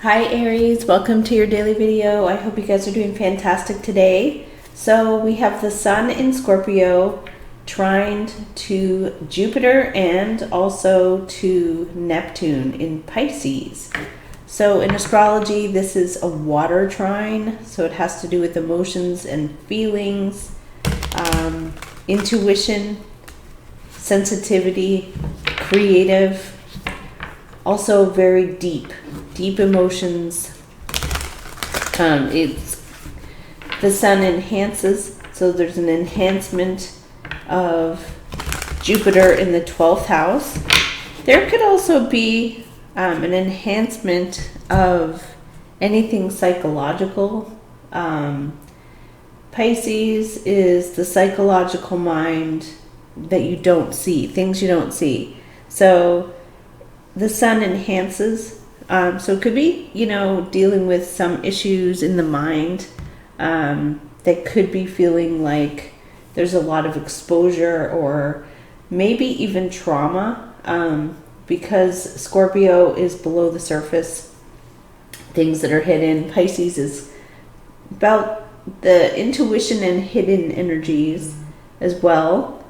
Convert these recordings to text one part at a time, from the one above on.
Hi Aries, welcome to your daily video. I hope you guys are doing fantastic today. So we have the sun in Scorpio trined to Jupiter and also to Neptune in Pisces. So in astrology, this is a water trine, so it has to do with emotions and feelings, intuition, sensitivity, creative, also very deep emotions. It's the sun enhances, so there's an enhancement of Jupiter in the 12th house. There could also be an enhancement of anything psychological. Pisces is the psychological mind that you don't see, things you don't see. So the sun enhances. So it could be, dealing with some issues in the mind that could be feeling like there's a lot of exposure or maybe even trauma because Scorpio is below the surface, things that are hidden. Pisces is about the intuition and hidden energies as well.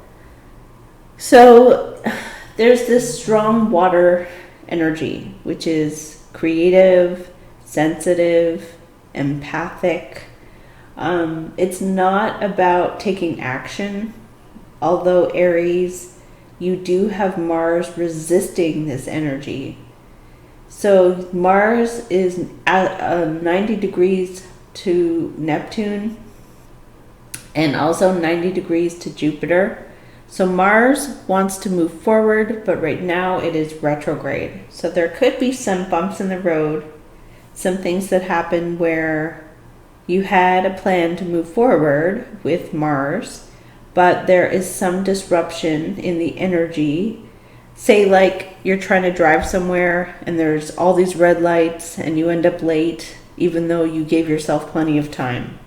So there's this strong water energy, which is creative, sensitive, empathic. It's not about taking action, although Aries, you do have Mars resisting this energy. So Mars is at 90 degrees to Neptune and also 90 degrees to Jupiter. So Mars wants to move forward, but right now it is retrograde. So there could be some bumps in the road, some things that happen where you had a plan to move forward with Mars, but there is some disruption in the energy. Say like you're trying to drive somewhere and there's all these red lights and you end up late, even though you gave yourself plenty of time.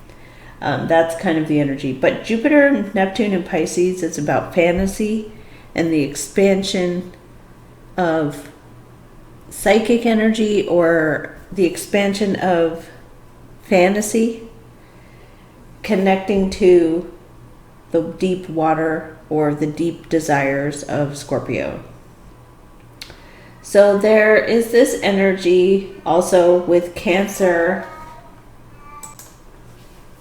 That's kind of the energy. But Jupiter, Neptune, and Pisces, it's about fantasy and the expansion of psychic energy or the expansion of fantasy, connecting to the deep water or the deep desires of Scorpio. So there is this energy also with Cancer.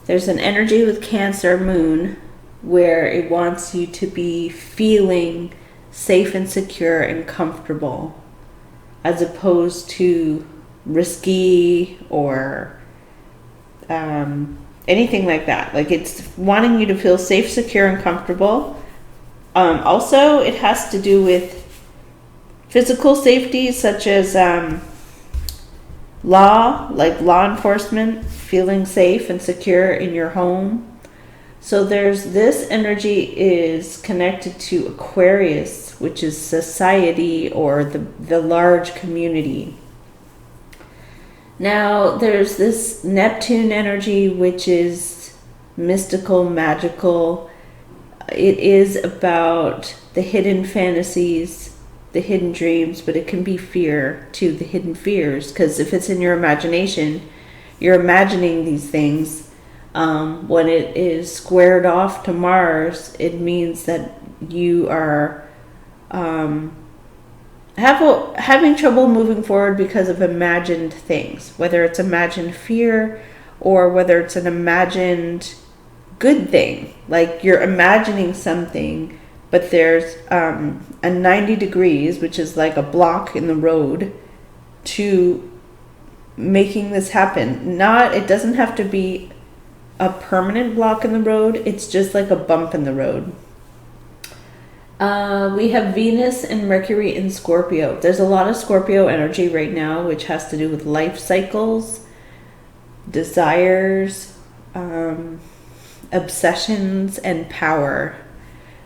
There's an energy with Cancer moon where it wants you to be feeling safe and secure and comfortable as opposed to risky or anything like that. Like it's wanting you to feel safe, secure, and comfortable. Also, it has to do with physical safety, such as law enforcement, feeling safe and secure in your home. So there's this energy is connected to Aquarius, which is society or the large community. Now there's this Neptune energy, which is mystical, magical. It is about the hidden fantasies, the hidden dreams, but it can be fear too, the hidden fears, because if it's in your imagination, you're imagining these things. When it is squared off to Mars, it means that you are having trouble moving forward because of imagined things, whether it's imagined fear or whether it's an imagined good thing, like you're imagining something, but there's a 90 degrees, which is like a block in the road, to making this happen. It doesn't have to be a permanent block in the road. It's just like a bump in the road. We have Venus and Mercury in Scorpio. There's a lot of Scorpio energy right now, which has to do with life cycles, desires, obsessions, and power.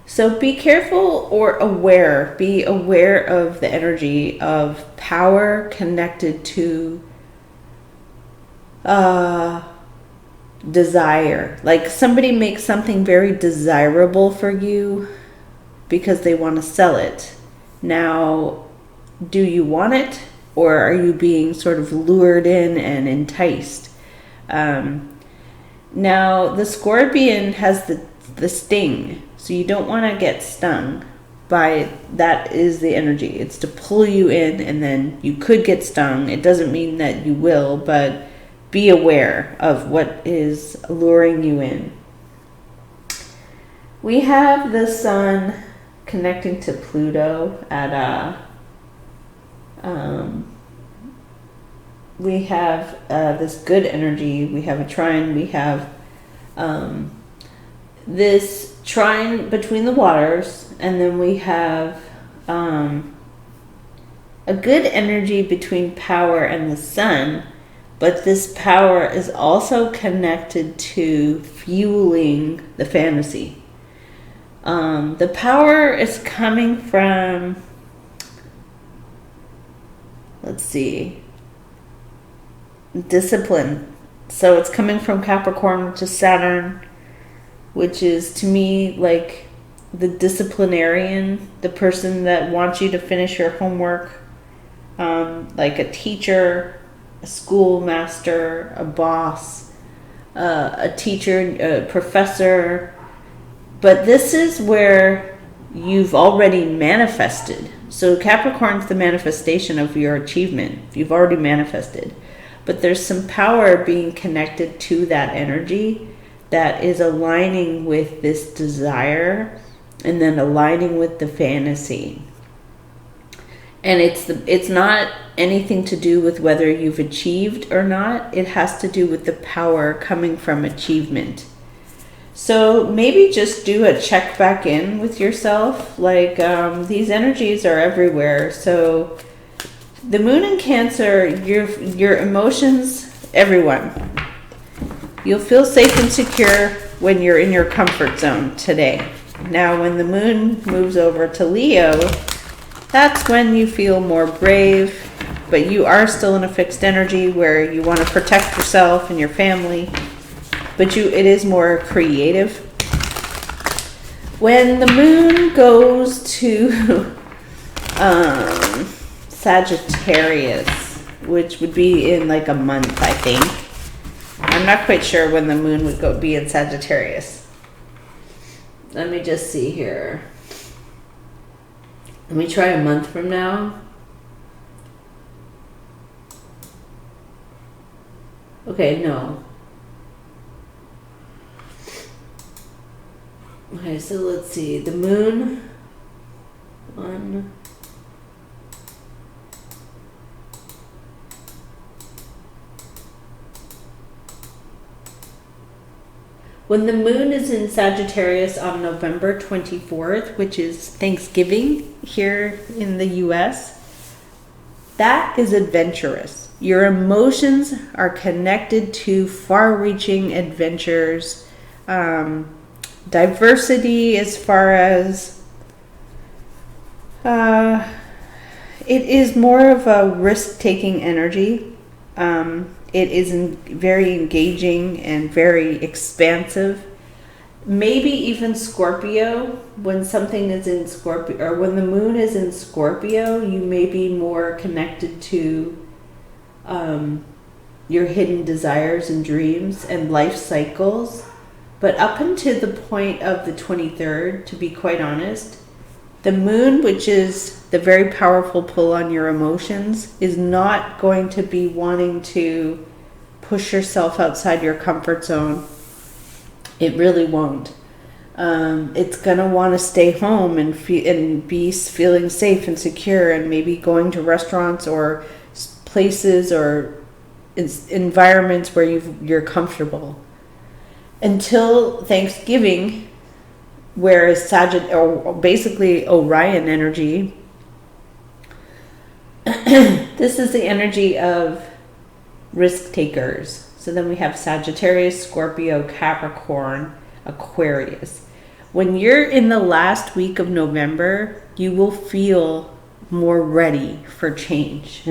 So be careful or aware. Be aware of the energy of power connected to desire. Like somebody makes something very desirable for you because they want to sell it. Now, do you want it? or are you being sort of lured in and enticed? Now, the scorpion has the sting, so you don't want to get stung by, that is the energy. It's to pull you in, and then you could get stung. It doesn't mean that you will, but be aware of what is luring you in. We have the sun connecting to Pluto at we have this good energy. We have a trine. We have this trine between the waters, and then we have a good energy between power and the sun, but this power is also connected to fueling the fantasy. The power is coming from, let's see, discipline. So it's coming from Capricorn, which is Saturn, which is to me like the disciplinarian, the person that wants you to finish your homework, like a teacher, a schoolmaster, a boss, a teacher, a professor. But this is where you've already manifested. So Capricorn's the manifestation of your achievement. You've already manifested. But there's some power being connected to that energy that is aligning with this desire and then aligning with the fantasy. And it's not anything to do with whether you've achieved or not. It has to do with the power coming from achievement. So maybe just do a check back in with yourself. Like these energies are everywhere. So the moon in Cancer, your emotions, everyone. You'll feel safe and secure when you're in your comfort zone today. Now, when the moon moves over to Leo, that's when you feel more brave, but you are still in a fixed energy where you want to protect yourself and your family, but it is more creative. When the moon goes to Sagittarius, which would be in like a month, I think. I'm not quite sure when the moon would be in Sagittarius. Let me just see here. Let me try a month from now. Okay, no. Okay, so let's see. The moon on... When the moon is in Sagittarius on November 24th, which is Thanksgiving here in the US, that is adventurous. Your emotions are connected to far-reaching adventures, diversity as far as it is more of a risk-taking energy. It is very engaging and very expansive. Maybe even Scorpio, when something is in Scorpio, or when the moon is in Scorpio, you may be more connected to your hidden desires and dreams and life cycles. But up until the point of the 23rd, to be quite honest, the moon, which is the very powerful pull on your emotions, is not going to be wanting to push yourself outside your comfort zone. It really won't. It's going to want to stay home and be feeling safe and secure, and maybe going to restaurants or places or environments where you're comfortable. Until Thanksgiving, whereas or basically Orion energy, this is the energy of risk takers. So then we have Sagittarius, Scorpio, Capricorn, Aquarius. When you're in the last week of November, you will feel more ready for change.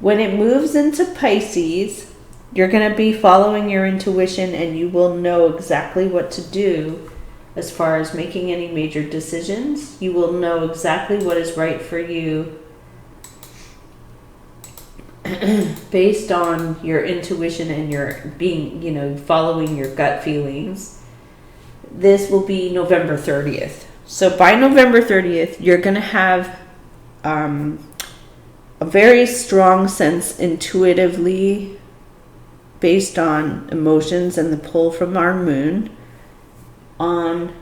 When it moves into Pisces, you're going to be following your intuition, and you will know exactly what to do as far as making any major decisions. You will know exactly what is right for you. based on your intuition and your being, following your gut feelings, this will be November 30th. So by November 30th, you're going to have a very strong sense intuitively, based on emotions and the pull from our moon, on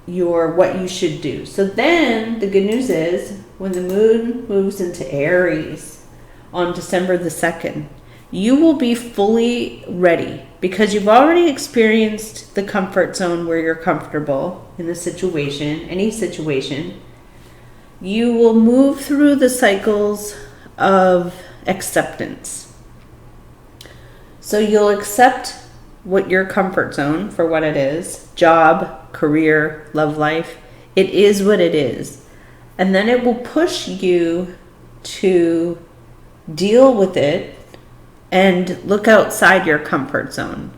what you should do. So then the good news is, when the moon moves into Aries on December the 2nd, you will be fully ready, because you've already experienced the comfort zone where you're comfortable in a situation, any situation. You will move through the cycles of acceptance. So you'll accept what your comfort zone for what it is, job, career, love life. It is what it is. And then it will push you to deal with it and look outside your comfort zone.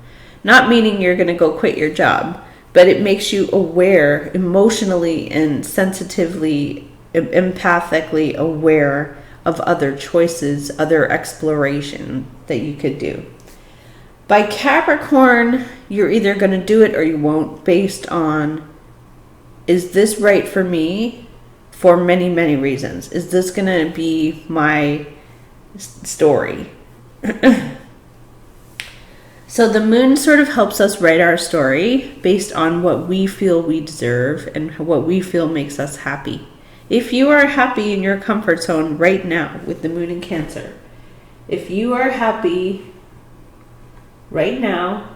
Not meaning you're going to go quit your job, but it makes you aware, emotionally and sensitively, empathically aware of other choices, other exploration that you could do. By Capricorn, you're either going to do it or you won't, based on, is this right for me? For many, many reasons. Is this going to be my story? So the moon sort of helps us write our story based on what we feel we deserve and what we feel makes us happy. If you are happy in your comfort zone right now with the moon in Cancer, if you are happy right now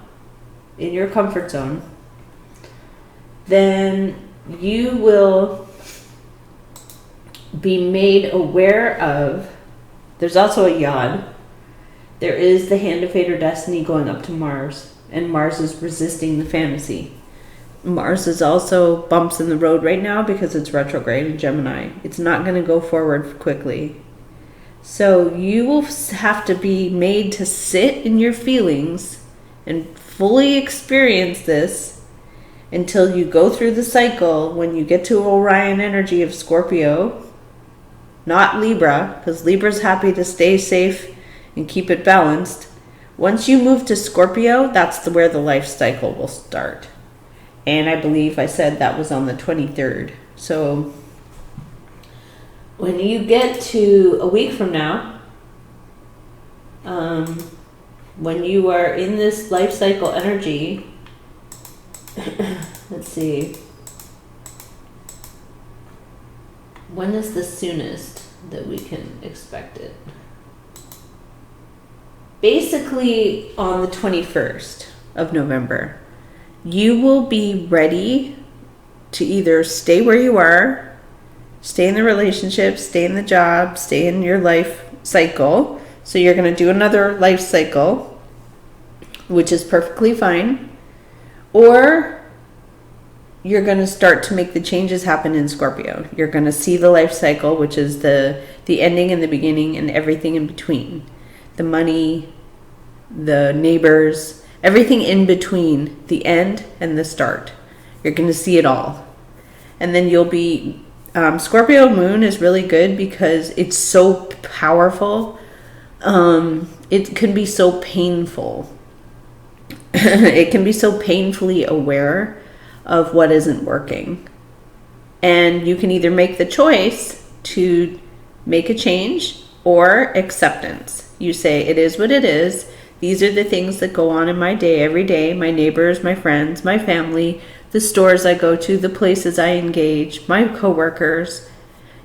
in your comfort zone, then you will be made aware of, there's also a yod. There is the hand of fate or destiny going up to Mars, and Mars is resisting the fantasy. Mars is also bumps in the road right now because it's retrograde in Gemini. It's not going to go forward quickly. So you will have to be made to sit in your feelings and fully experience this until you go through the cycle. When you get to Orion energy of Scorpio, not Libra, because Libra's happy to stay safe and keep it balanced. Once you move to Scorpio, that's where the life cycle will start. And I believe I said that was on the 23rd. So when you get to a week from now, when you are in this life cycle energy, let's see, when is the soonest that we can expect it? Basically on the 21st of November, you will be ready to either stay where you are, stay in the relationship, stay in the job, stay in your life cycle. So you're going to do another life cycle, which is perfectly fine. Or you're going to start to make the changes happen in Scorpio. You're going to see the life cycle, which is the ending and the beginning and everything in between. The money, the neighbors, everything in between the end and the start. You're going to see it all. And then you'll be, Scorpio moon is really good because it's so powerful. It can be so painful. It can be so painfully aware of what isn't working. And you can either make the choice to make a change or acceptance. You say, it is what it is. These are the things that go on in my day every day. My neighbors, my friends, my family, the stores I go to, the places I engage, my coworkers.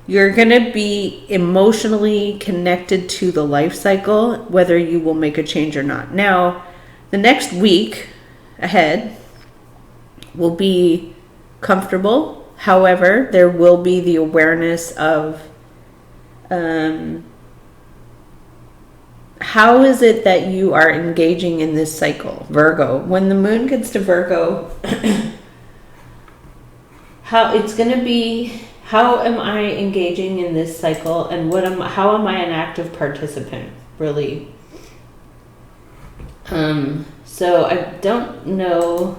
You're going to be emotionally connected to the life cycle, whether you will make a change or not. Now, the next week ahead will be comfortable. However, there will be the awareness of how is it that you are engaging in this cycle? Virgo. When the moon gets to Virgo, how it's going to be, how am I engaging in this cycle, and how am I an active participant, really? So I don't know.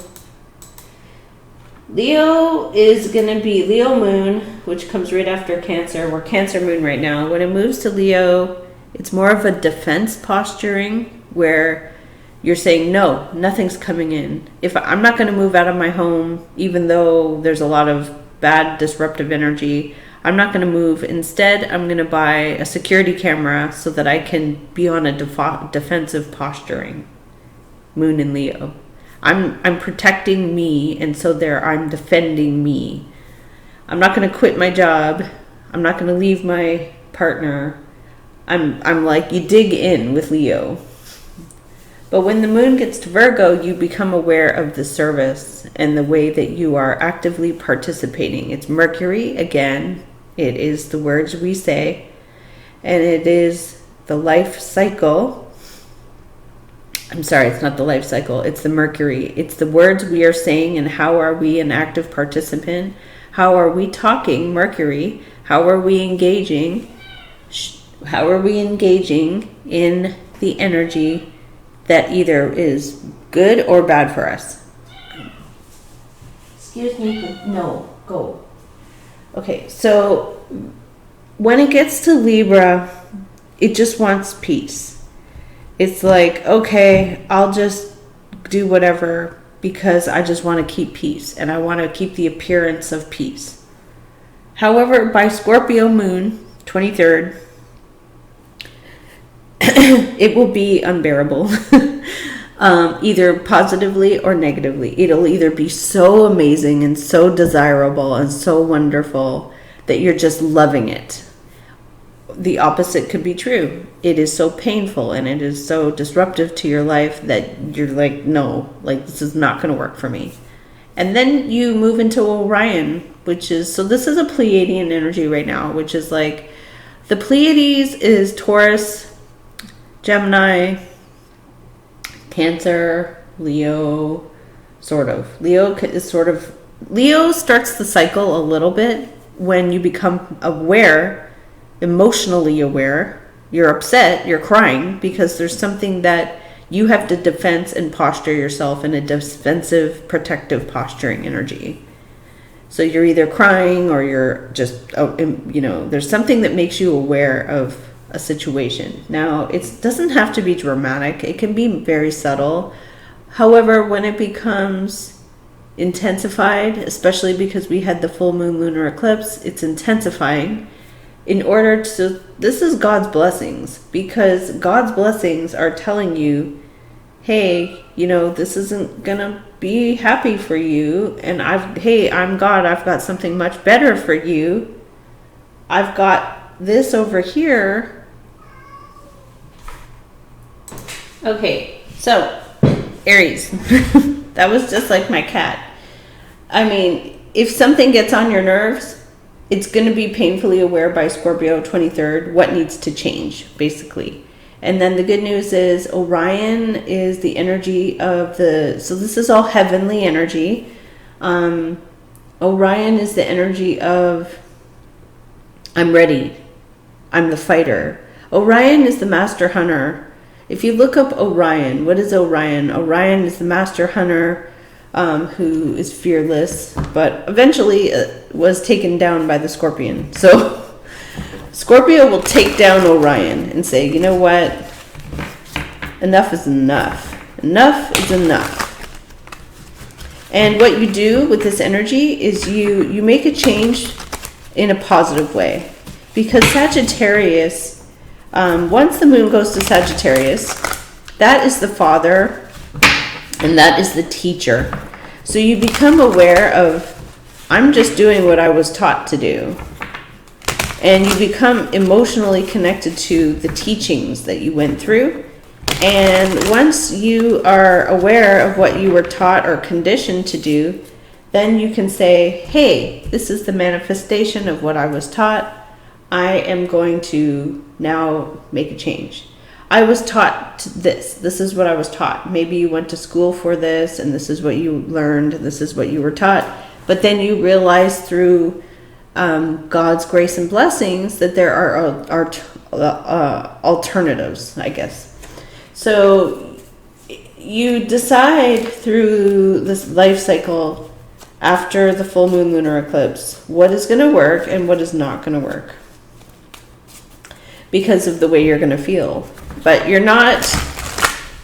Leo is going to be Leo moon, which comes right after Cancer. We're Cancer moon right now. When it moves to Leo, It's more of a defense posturing where you're saying, no, nothing's coming in. If I'm not going to move out of my home, even though there's a lot of bad disruptive energy, I'm not going to move. Instead, I'm going to buy a security camera so that I can be on a defensive posturing. Moon in Leo. I'm protecting me, and so there I'm defending me. I'm not going to quit my job. I'm not going to leave my partner. I'm like, you dig in with Leo. But when the moon gets to Virgo, you become aware of the service and the way that you are actively participating. It's Mercury, again. It is the words we say. And it is the life cycle. I'm sorry, it's not the life cycle. It's the Mercury. It's the words we are saying and how are we an active participant? How are we talking, Mercury? How are we engaging? How are we engaging in the energy that either is good or bad for us? Excuse me, no, go. Okay, so when it gets to Libra, it just wants peace. It's like, okay, I'll just do whatever because I just want to keep peace and I want to keep the appearance of peace. However, by Scorpio moon, 23rd, it will be unbearable, either positively or negatively. It'll either be so amazing and so desirable and so wonderful that you're just loving it. The opposite could be true. It is so painful and it is so disruptive to your life that you're like, no, like this is not going to work for me. And then you move into Orion, which is, so this is a Pleiadian energy right now, which is like, the Pleiades is Taurus, Gemini, Cancer, Leo, sort of. Leo is sort of, Leo starts the cycle a little bit when you become aware, emotionally aware. You're upset, you're crying because there's something that you have to defense and posture yourself in a defensive, protective posturing energy. So you're either crying or you're just, there's something that makes you aware of a situation. Now, it doesn't have to be dramatic. It can be very subtle. However, when it becomes intensified, especially because we had the full moon lunar eclipse, it's intensifying in order to, this is God's blessings, because God's blessings are telling you, hey, this isn't gonna be happy for you, and I'm God, I've got something much better for you. I've got this over here. Okay, so Aries. That was just like my cat. I mean, if something gets on your nerves, it's going to be painfully aware by Scorpio 23rd what needs to change, basically. And then the good news is Orion is the energy of so this is all heavenly energy. Orion is the energy of I'm ready. I'm the fighter. Orion is the master hunter. If you look up Orion, what is Orion? Orion is the master hunter who is fearless, but eventually was taken down by the Scorpion. So Scorpio will take down Orion and say, you know what? Enough is enough. Enough is enough. And what you do with this energy is you make a change in a positive way. Because Sagittarius, once the moon goes to Sagittarius, that is the father and that is the teacher. So you become aware of, I'm just doing what I was taught to do. And you become emotionally connected to the teachings that you went through. And once you are aware of what you were taught or conditioned to do, then you can say, hey, this is the manifestation of what I was taught. I am going to now make a change. I was taught this. This is what I was taught. Maybe you went to school for this and this is what you learned. This is what you were taught. But then you realize through God's grace and blessings that there are alternatives, I guess. So you decide through this life cycle after the full moon lunar eclipse what is going to work and what is not going to work. because of the way you're going to feel. But you're not,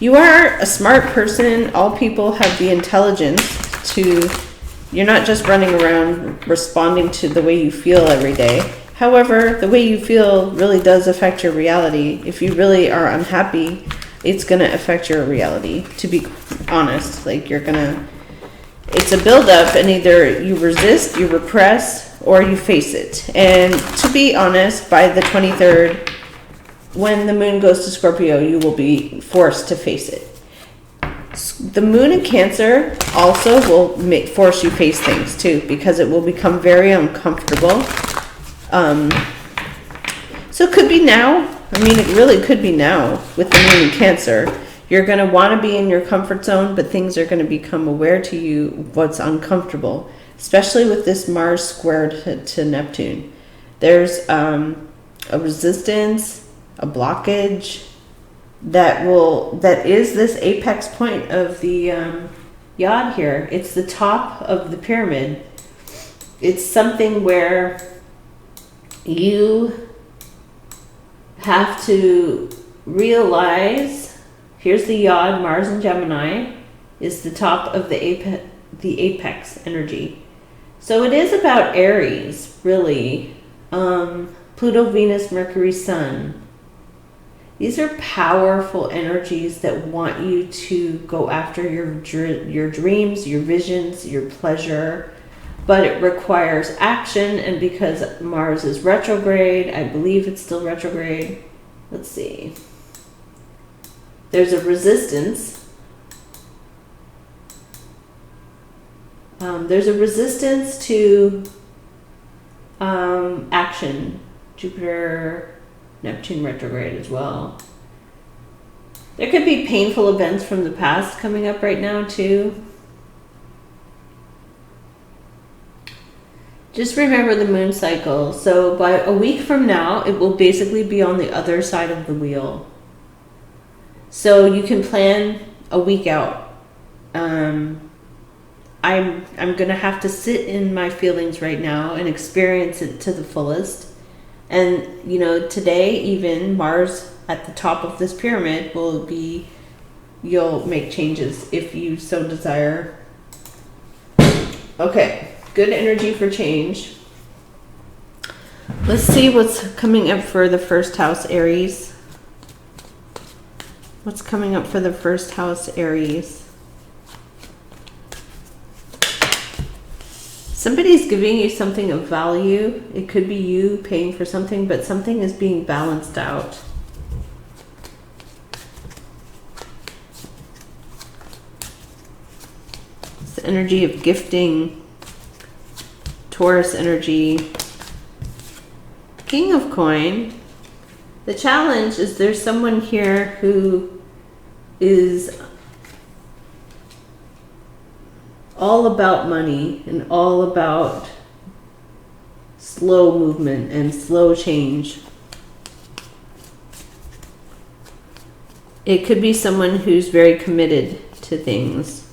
you are a smart person. All people have the intelligence to, you're not just running around responding to the way you feel every day. However, the way you feel really does affect your reality. If you really are unhappy, it's going to affect your reality, to be honest. Like, you're going to, it's a buildup, and either you resist, you repress, or you face it. And to be honest, by the 23rd, when the moon goes to Scorpio, you will be forced to face it. The moon in Cancer also will force you face things too, because it will become very uncomfortable. So it could be now. I mean, it really could be now with the moon in Cancer. You're going to want to be in your comfort zone, but things are going to become aware to you what's uncomfortable, especially with this Mars squared to Neptune. There's a resistance, a blockage that is this apex point of the yod here. It's the top of the pyramid. It's something where you have to realize, here's the yod, Mars and Gemini, is the top of the apex energy. So it is about Aries, really. Pluto, Venus, Mercury, Sun. These are powerful energies that want you to go after your dreams, your visions, your pleasure. But it requires action, and because Mars is retrograde, I believe it's still retrograde. Let's see. There's a resistance. There's a resistance to action. Jupiter, Neptune retrograde as well. There could be painful events from the past coming up right now too. Just remember the moon cycle. So by a week from now, it will basically be on the other side of the wheel. So you can plan a week out. I'm going to have to sit in my feelings right now and experience it to the fullest. And, you know, today even Mars at the top of this pyramid will be, you'll make changes if you so desire. Okay. Good energy for change. Let's see what's coming up for the first house, Aries. What's coming up for the first house, Aries? Somebody's giving you something of value. It could be you paying for something, but something is being balanced out. It's the energy of gifting. Taurus energy. King of coin. The challenge is there's someone here who is all about money and all about slow movement and slow change. It could be someone who's very committed to things.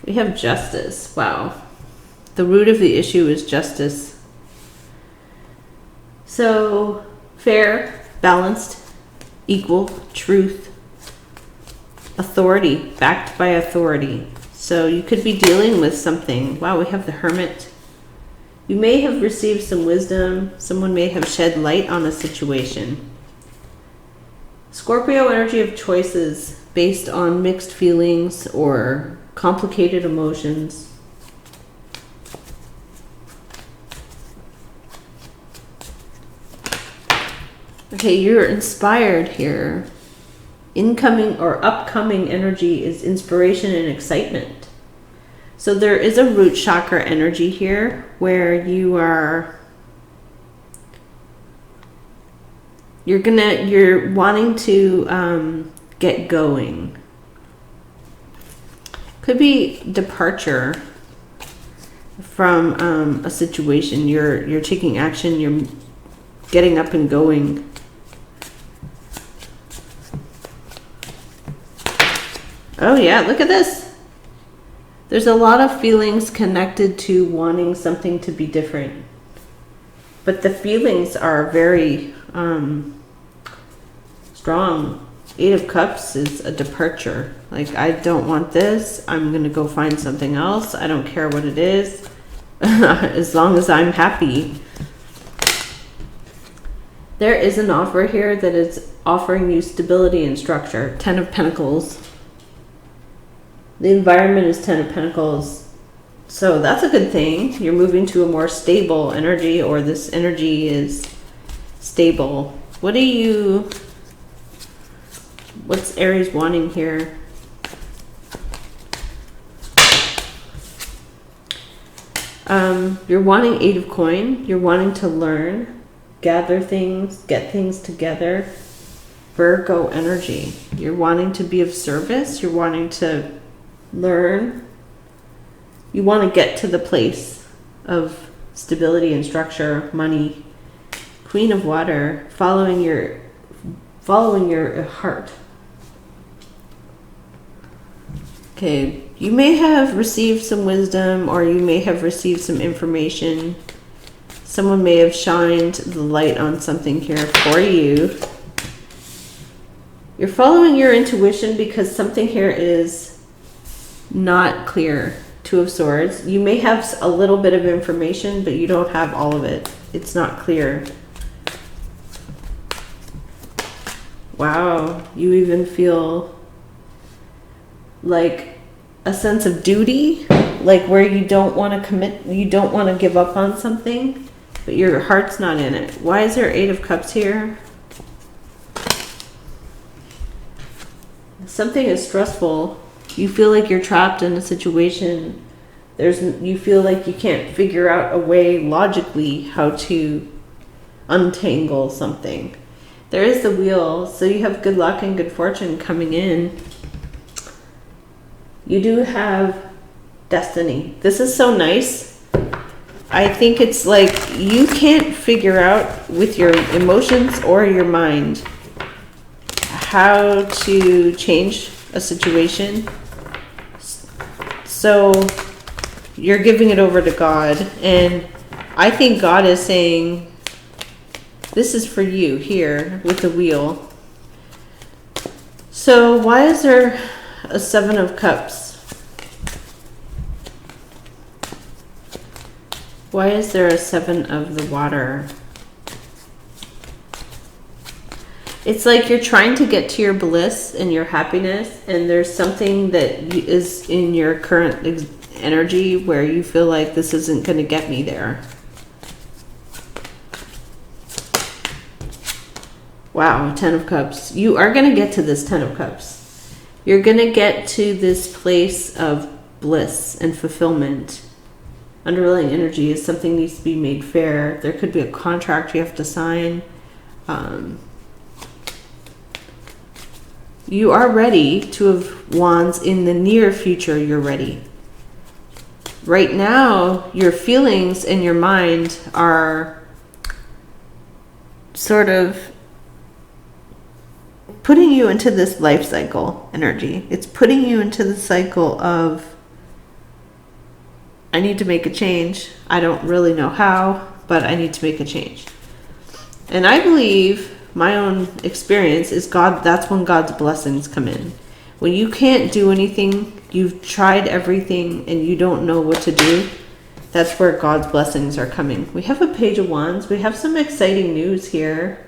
We have justice. Wow. The root of the issue is justice. So, fair, balanced, equal, truth, authority, backed by authority. So you could be dealing with something. Wow, we have the Hermit. You may have received some wisdom. Someone may have shed light on a situation. Scorpio energy of choices based on mixed feelings or complicated emotions. Okay, you're inspired here. Incoming or upcoming energy is inspiration and excitement. So there is a root chakra energy here where you're wanting to get going. Could be departure from a situation. You're taking action, you're getting up and going. Oh yeah, look at this. There's a lot of feelings connected to wanting something to be different. But the feelings are very strong. Eight of Cups is a departure. Like, I don't want this. I'm going to go find something else. I don't care what it is. As long as I'm happy. There is an offer here that is offering you stability and structure. 10 of Pentacles. The environment is 10 of Pentacles. So that's a good thing. You're moving to a more stable energy, or this energy is stable. What's Aries wanting here? You're wanting 8 of Coin. You're wanting to learn, gather things, get things together. Virgo energy. You're wanting to be of service. You're wanting to learn. You want to get to the place of stability and structure, money. Queen of Water, following your heart. Okay, you may have received some wisdom, or you may have received some information. Someone may have shined the light on something here for you. You're following your intuition because something here is not clear. 2 of Swords. You may have a little bit of information, but you don't have all of it. It's not clear. Wow, you even feel like a sense of duty, like where you don't want to commit, you don't want to give up on something, but your heart's not in it. Why is there 8 of Cups here? Something is stressful. You feel like you're trapped in a situation. You feel like you can't figure out a way logically how to untangle something. There is the Wheel, so you have good luck and good fortune coming in. You do have destiny. This is so nice. I think it's like you can't figure out with your emotions or your mind how to change a situation. So you're giving it over to God, and I think God is saying, this is for you here with the Wheel. So why is there a 7 of Cups? Why is there a 7 of the Water? It's like you're trying to get to your bliss and your happiness, and there's something that is in your current energy where you feel like this isn't going to get me there. Wow, 10 of Cups. You are going to get to this 10 of Cups. You're going to get to this place of bliss and fulfillment. Underlying energy is something needs to be made fair. There could be a contract you have to sign. You are ready. 2 of Wands. In the near future, you're ready. Right now, your feelings and your mind are sort of putting you into this life cycle energy. It's putting you into the cycle of, I need to make a change. I don't really know how, but I need to make a change. And I believe my own experience is that's when God's blessings come in. When you can't do anything, you've tried everything and you don't know what to do, that's where God's blessings are coming. We have a Page of Wands. We have some exciting news here.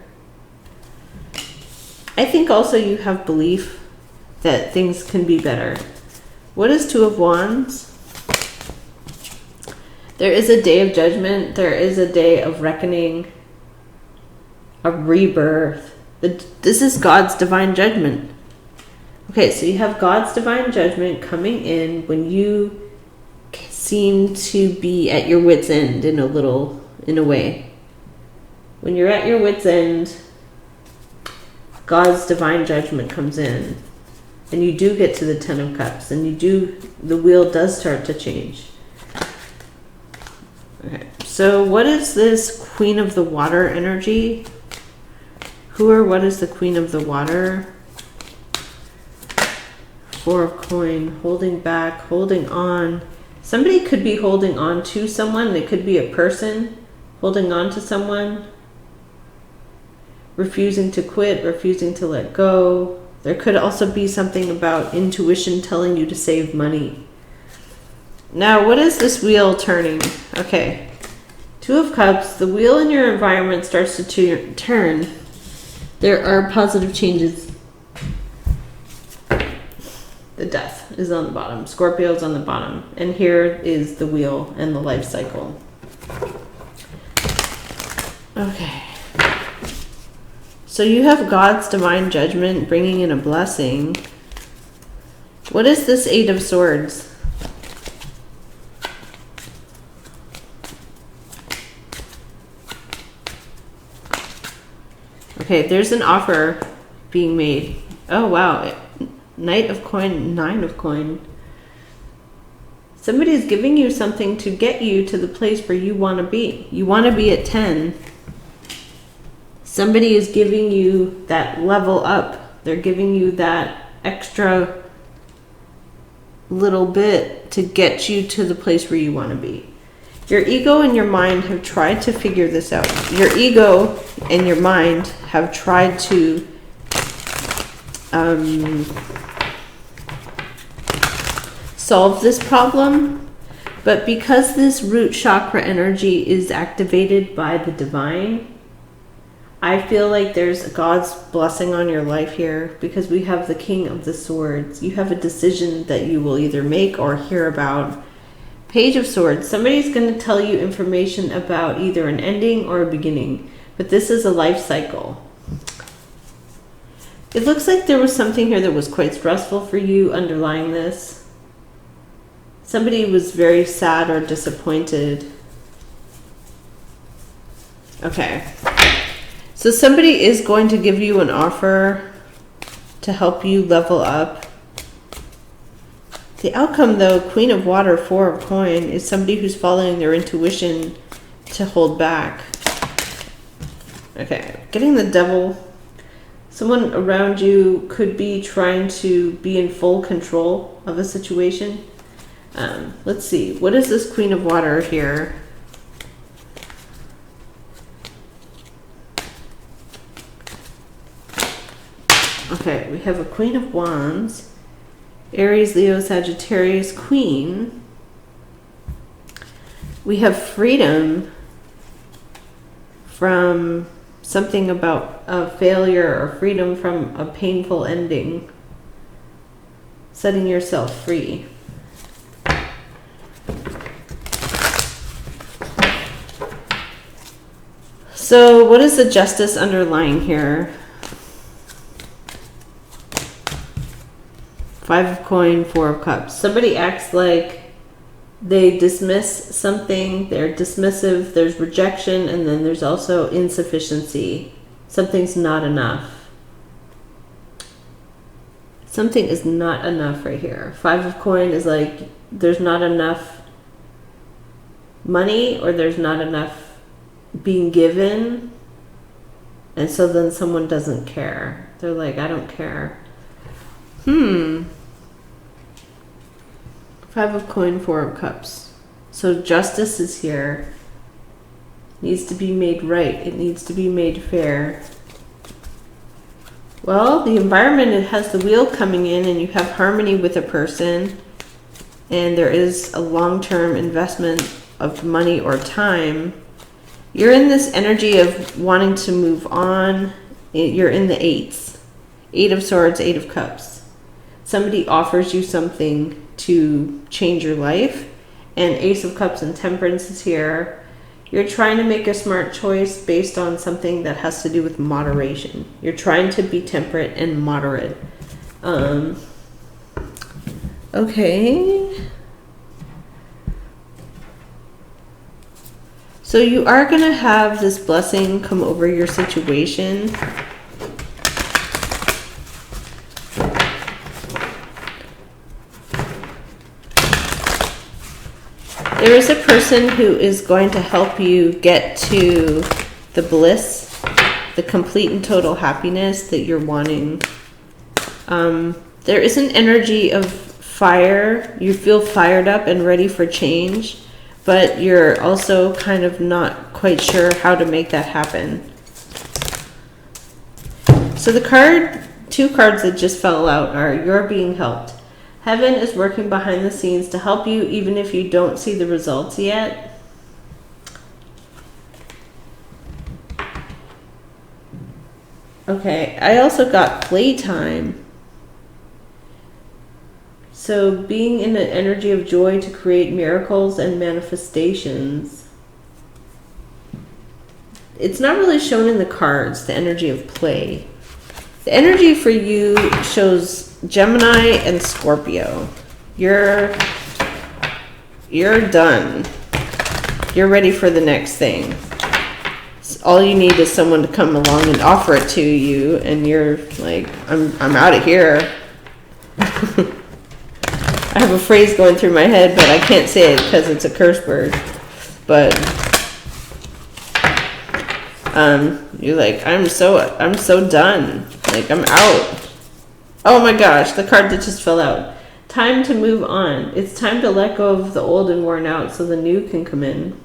I think also you have belief that things can be better. What is 2 of Wands? There is a day of judgment. There is a day of reckoning, a rebirth. This is God's divine judgment. Okay, so you have God's divine judgment coming in when you seem to be at your wit's end in a way. When you're at your wit's end, God's divine judgment comes in, and you do get to the 10 of Cups, and the wheel does start to change. Okay, so what is this Queen of the Water energy? Who or what is the Queen of the Water? 4 of Coin, holding back, holding on. Somebody could be holding on to someone. It could be a person holding on to someone. refusing to quit, refusing to let go. There could also be something about intuition telling you to save money. Now, what is this wheel turning? Okay. Two of Cups. The wheel in your environment starts to turn. There are positive changes. The Death is on the bottom. Scorpio is on the bottom. And here is the wheel and the life cycle. Okay. So you have God's divine judgment bringing in a blessing. What is this Eight of Swords? Okay, there's an offer being made. Oh, wow. Knight of Coin, Nine of Coin. Somebody is giving you something to get you to the place where you want to be. You want to be at 10. Somebody is giving you that level up. They're giving you that extra little bit to get you to the place where you want to be. Your ego and your mind have tried to figure this out. Your ego and your mind have tried to solve this problem, but because this root chakra energy is activated by the divine, I feel like there's God's blessing on your life here, because we have the King of the Swords. You have a decision that you will either make or hear about. Page of Swords. Somebody's going to tell you information about either an ending or a beginning, but this is a life cycle. It looks like there was something here that was quite stressful for you underlying this. Somebody was very sad or disappointed. Okay. So somebody is going to give you an offer to help you level up. The outcome, though, Queen of Water, Four of Coin, is somebody who's following their intuition to hold back. Okay, getting the Devil. Someone around you could be trying to be in full control of a situation. Let's see. What is this Queen of Water here? Okay, we have a Queen of Wands. Aries, Leo, Sagittarius, Queen. We have freedom from something about a failure, or freedom from a painful ending. Setting yourself free. So what is the justice underlying here? Five of Coin, Four of Cups. Somebody acts like they dismiss something. They're dismissive. There's rejection, and then there's also insufficiency. Something's not enough. Something is not enough right here. Five of Coin is like there's not enough money, or there's not enough being given, and so then someone doesn't care. They're like, I don't care. Five of Coin, Four of Cups. So justice is here. Needs to be made right. It needs to be made fair. Well, the environment, it has the wheel coming in, and you have harmony with a person, and there is a long-term investment of money or time. You're in this energy of wanting to move on. You're in the eights. Eight of Swords, Eight of Cups. Somebody offers you something to change your life. And Ace of Cups and Temperance is here. You're trying to make a smart choice based on something that has to do with moderation. You're trying to be temperate and moderate. Okay. So you are going to have this blessing come over your situation. There is a person who is going to help you get to the bliss, the complete and total happiness that you're wanting. There is an energy of fire. You feel fired up and ready for change, but you're also kind of not quite sure how to make that happen. So the two cards that just fell out are you're being helped. Heaven is working behind the scenes to help you even if you don't see the results yet. Okay, I also got playtime. So being in an energy of joy to create miracles and manifestations. It's not really shown in the cards, the energy of play. The energy for you shows Gemini and Scorpio. You're done. You're ready for the next thing. All you need is someone to come along and offer it to you, and you're like, I'm out of here. I have a phrase going through my head, but I can't say it because it's a curse word. But you're like, I'm so done. Like, I'm out. Oh my gosh, the card that just fell out. Time to move on. It's time to let go of the old and worn out so the new can come in.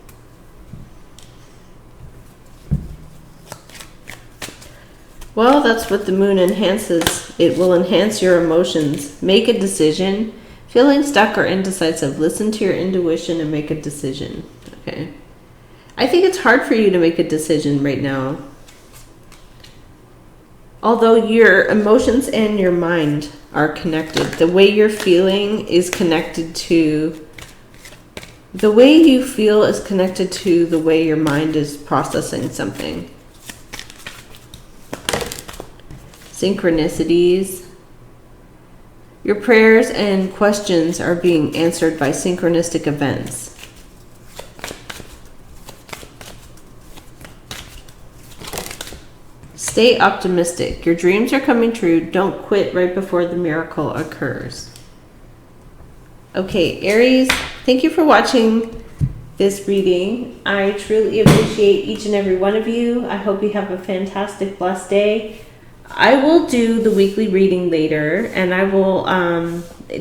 Well, that's what the moon enhances. It will enhance your emotions. Make a decision. Feeling stuck or indecisive, listen to your intuition and make a decision. Okay. I think it's hard for you to make a decision right now. Although your emotions and your mind are connected. The way you're feeling is connected to... The way you feel is connected to the way your mind is processing something. Synchronicities. Your prayers and questions are being answered by synchronistic events. Stay optimistic. Your dreams are coming true. Don't quit right before the miracle occurs. Okay, Aries, thank you for watching this reading. I truly appreciate each and every one of you. I hope you have a fantastic, blessed day. I will do the weekly reading later, and I will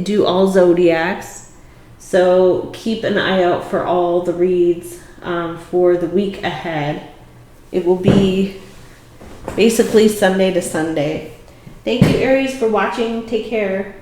do all zodiacs. So keep an eye out for all the reads for the week ahead. It will be basically Sunday to Sunday. Thank you, Aries, for watching. Take care.